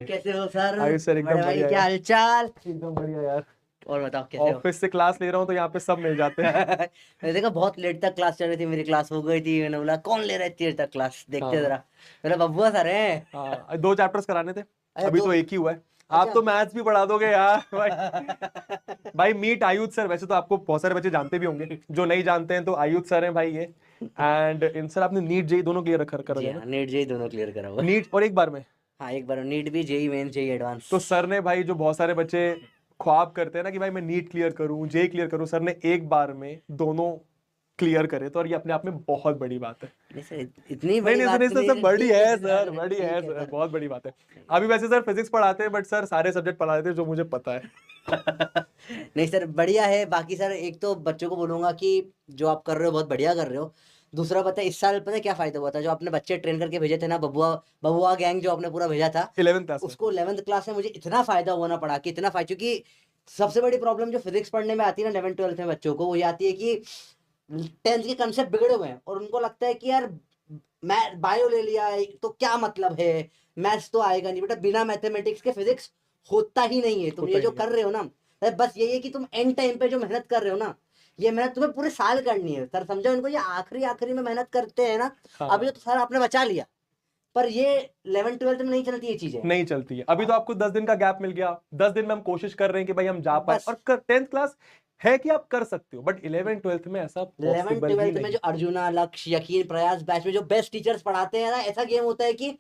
कैसे हो sir? Ayush sir एकदम बड़े भाई बढ़िया क्या यार। हालचाल? एकदम बढ़िया यार। और बताओ कैसे हो? ऑफिस से क्लास ले रहा हूँ तो यहाँ पे सब मिल जाते हैं। मैंने देखा बहुत लेट तक क्लास चल रही थी, मेरी क्लास हो गई थी, मैंने बोला कौन ले रहा है देर तक क्लास, देखते हाँ जरा। मेरा बबुआ सर है। हाँ, 2 चैप्टर्स कराने थे। अच्छा अभी दो। तो एक ही हुआ है। आप अच्छा। तो मैथ्स भी पढ़ा दोगे यार भाई। भाई मीट आयुष सर, वैसे तो आपको बहुत सारे बच्चे जानते भी होंगे, जो नहीं जानते हैं तो आयुष सर हैं भाई ये। एंड इन सर आपने नीट जेई दोनों क्लियर कर जी रखे हैं ना? हाँ, नीट जेई दोनों क्लियर करा हुआ है। नीट और एक बार में। हाँ एक बार नीट भी, जेई मेन, जेई एडवांस। तो सर ने भाई, जो बहुत सारे बच्चे ख्वाब करते हैं ना कि भाई मैं नीट क्लियर करूं, जेई क्लियर करूं, सर ने एक बार में दोनों क्लियर करे, तो और ये अपने आप में बहुत बड़ी बात है। नहीं सर, इतनी नहीं बड़ी नहीं बात सर, तो सर नहीं सर है, बड़ी ठीक है है सर, सर, बड़ी है ठीक है सर, सर। बहुत बड़ी बात है। अभी वैसे सर फिजिक्स पढ़ाते हैं, बट सर सारे सब्जेक्ट पढ़ा देते हैं जो मुझे पता है। नहीं सर बढ़िया है। बाकी सर एक तो बच्चों को बोलूंगा कि जो आप कर रहे हो बहुत बढ़िया कर रहे हो। दूसरा पता है इस साल पता है क्या फायदा हुआ था, जो आपने बच्चे ट्रेन करके भेजे थे ना, बबुआ बबुआ गैंग जो आपने पूरा भेजा था, 11th क्लास में। उसको 11th क्लास में मुझे इतना फायदा हुआ ना पढ़ा के, इतना फायदा। क्योंकि सबसे बड़ी प्रॉब्लम जो फिजिक्स पढ़ने में आती है ना 11th 12th में बच्चों को, वो ये आती है कि 10th के कंसेप्ट बिगड़े हुए हैं और उनको लगता है कि यार मैं बायो ले लिया है तो क्या मतलब है, मैथ्स तो आएगा नहीं। बेटा बिना मैथमेटिक्स के फिजिक्स होता ही नहीं है। तुम होता ये ही जो नहीं है। कर रहे हो ना, बस यही है कि तुम एंड टाइम पे जो मेहनत कर रहे हो ना, ये मेहनत तुम्हें पूरे साल करनी है सर, समझो इनको। ये आखिरी आखिरी में मेहनत करते हैं ना, अभी हाँ, तो सर आपने बचा लिया, पर ये 11th 12th में नहीं चलती ये चीजें। नहीं चलती है। अभी तो आपको 10 दिन का गैप मिल गया, 10 दिन में हम कोशिश कर रहे हैं कि भाई हम जा पाए, बस और 10th क्लास है कि आप कर सकते हो, बट 11th 12th में ऐसा 11th पॉसिबल ही 12th में नहीं। जो अर्जुना, लक्ष्य, यकीन, प्रयास बैच में जो बेस्ट टीचर्स पढ़ाते हैं ना, ऐसा गेम होता है कि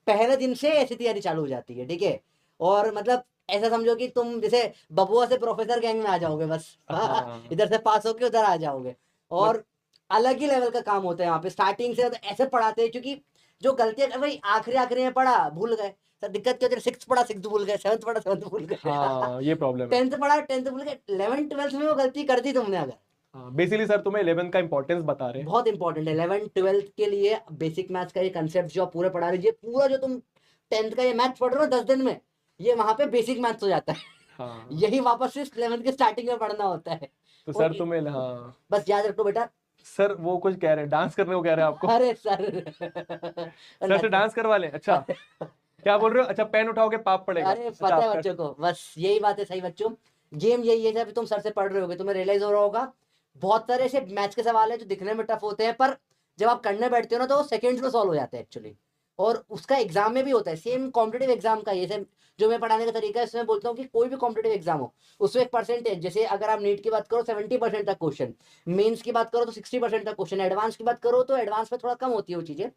पहले दिन से ऐसी तैयारी चालू हो जाती है, ठीक है। और मतलब ऐसा समझो कि तुम जैसे बबुआ से प्रोफेसर गैंग में आ जाओगे बस। हाँ, इधर से पास होके उधर आ जाओगे। मत और अलग ही लेवल का काम होता है यहाँ पे, स्टार्टिंग से तो ऐसे पढ़ाते हैं। क्योंकि जो गलतियां भाई आखिरी आखिरी में पढ़ा भूल गए सर, दिक्कत क्या होती है, 6th पढ़ा 6th भूल गए, 7th पढ़ा 7th भूल गए। हाँ, ये प्रॉब्लम है। 10th पढ़ा 10th भूल गए, 11th 12th में वो गलती कर दी तुमने अगर। हाँ, बेसिकली सर तुम्हें 11th का इंपॉर्टेंस बता रहे हैं। बहुत इंपॉर्टेंट है 11th 12th के लिए। बेसिक मैथ्स का ये कंसेप्ट जो आप पूरे पढ़ा लीजिए, पूरा जो तुम 10th का ये मैथ्स पढ़ रहे हो 10 दिन में, ये वहां पे बेसिक मैथ्स हो जाता है। हाँ, यही वापस से 11th के स्टार्टिंग में पढ़ना होता है। तो और सर तुम्हें, हाँ बस याद रखो बेटा। सर वो कुछ कह रहे हैं, डांस करने को कह रहे हैं आपको। अरे सर सर से डांस करवा लें? अच्छा, क्या बोल रहे हो? अच्छा, पेन उठाओगे पाप पड़ेगा? अरे अच्छा पता है आपका। बच्चों को, बस यही बात है सही बच्चों। गेम यही है, जब तुम सर से पढ़ रहे होगे तुम्हें रियलाइज हो रहा होगा बहुत सारे ऐसे मैथ्स के सवाल है जो दिखने में टफ होते हैं, पर जब आप करने बैठते हो ना तो वो सेकंड्स में सॉल्व हो जाते हैं एक्चुअली। और उसका एग्जाम में भी होता है, सेम कॉम्पिटेटिव एग्जाम का ये सेम जो मैं पढ़ाने का तरीका है, इसमें बोलता हूँ कि कोई भी कॉम्पिटेटिव एग्जाम हो उसमें एक परसेंटेज, जैसे अगर आप नीट की बात करो 70% तक क्वेश्चन, मेंस की बात करो तो 60% तक क्वेश्चन, एडवांस की बात करो तो एडवांस में थोड़ा कम होती है वो चीजें,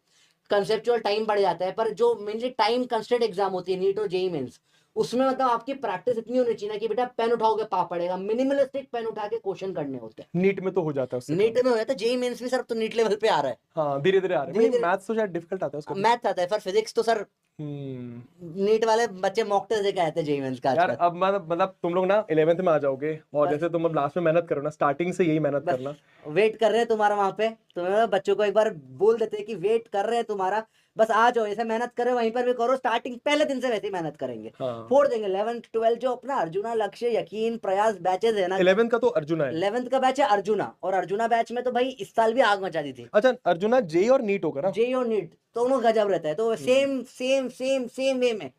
कंसेप्चुअल टाइम बढ़ जाता है। पर जो मेनली टाइम कंस्टेंट एग्जाम होती है नीट और जेई मेंस, उसमें मतलब आपकी प्रैक्टिस इतनी होनी चाहिए ना कि बेटा पेन उठाओगे पाप पड़ेगा, मिनिमलिस्टिक पेन उठा के क्वेश्चन करने होते हैं। नीट में तो हो जाता है उससे नीट काम। में हो जाता है, जेई मेंस भी सर तो नीट लेवल पे आ रहा है। हाँ, धीरे धीरे आ रहे हैं, धीरे नहीं धीरे मैथ्स तो शायद डिफिकल्ट आता है उसका भी। मैथ आता है, पर फिजिक्स तो सर हम्म। नीट वाले बच्चे मॉक टेस्ट देके आए थे जेई मेंस का यार आजकल। अब मतलब तुम लोग ना 11th में आ जाओगे, और बस जैसे तुम अब लास्ट में मेहनत करो ना, स्टार्टिंग से यही मेहनत बस करना। वेट कर रहे हैं तुम्हारा वहां पे। तुम्हें बच्चों को एक बार बोल देते हैं कि वेट कर रहे हैं तुम्हारा, बस आ जाओ, जैसे मेहनत कर रहे हो वहीं पर भी करो, स्टार्टिंग पहले दिन से वैसे ही मेहनत करेंगे, हाँ, फोड़ देंगे। 11th 12th जो अपना अर्जुना, लक्ष्य, यकीन, प्रयास बैचेस है ना, 11th का तो अर्जुना है। 11th का बैच है अर्जुना, और अर्जुना बैच में तो भाई इस साल भी आग मचा दी थी। अच्छा, अर्जुना जेई और नीट होगा ना? जेई और नीट दोनों गजब रहता है, तो हम्म। Same same same same way में,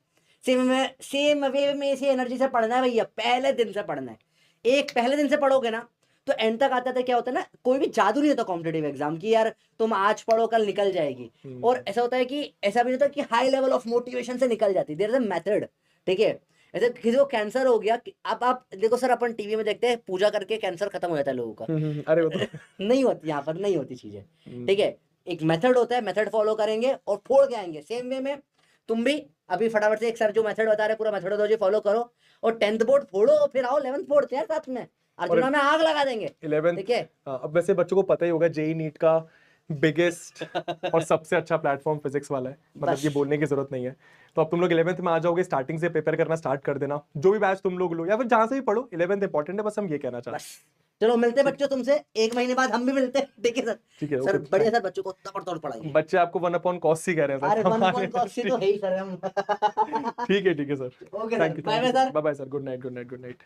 सेम वे में इसी एनर्जी से पढ़ना है भैया, पहले दिन से पढ़ना है। एक पहले दिन से पढ़ोगे ना तो एंड तक आता था। क्या होता है ना, कोई भी जादू नहीं होता कॉम्पिटेटिव एग्जाम की यार तुम आज पढ़ो कल निकल जाएगी। और ऐसा होता है कि ऐसा भी नहीं होता कि हाई लेवल ऑफ मोटिवेशन से निकल जाती, देयर इज अ मेथड, ठीक है। ऐसे किसी को कैंसर हो गया, अब आप देखो सर, अपन टीवी में देखते हैं पूजा करके कैंसर खत्म हो जाता है लोगों का। अरे वो तो नहीं होती, यहाँ पर नहीं होती चीजें, ठीक हम्म, है। एक मेथड होता है, मेथड फॉलो करेंगे और फोड़ के आएंगे। सेम वे में तुम भी अभी फटाफट से एक सर जो मेथड बता रहे पूरा मेथडोलॉजी फॉलो करो, और 10th बोर्ड फोड़ो, और फिर आओ 11th फोड़ते हैं साथ में, और अर्जुना में आग लगा देंगे, 11th। ठीक है। हाँ, अब वैसे बच्चों को पता ही होगा जेई नीट का बिगेस्ट और सबसे अच्छा प्लेटफॉर्म फिजिक्स वाला है, मतलब बस ये बोलने की जरूरत नहीं है। तो अब तुम लोग 11th में आ जाओगे, स्टार्टिंग से प्रिपेयर करना स्टार्ट कर देना, जो भी बैच तुम लोग लो या फिर जहां से भी पढ़ो, 11th इंपॉर्टेंट है, बस हम ये कहना चाहते बस चलो मिलते हैं हैं। बच्चों तुमसे, 1 महीने बाद हम भी मिलते हैं, ठीक है सर। ठीक है, सर ओके, बढ़िया सर, बच्चों को तबड़तोड़ पढ़ाइए। बच्चे आपको 1/cos कह रहे हैं अरे सर वन हमारे। पॉइंट कॉस्सी तो ठीक, है ही सर हम। ठीक है, ठीक है sir. Okay sir, thank you, bye thank bye you sir, sir. Bye bye sir, good night, good night, good night.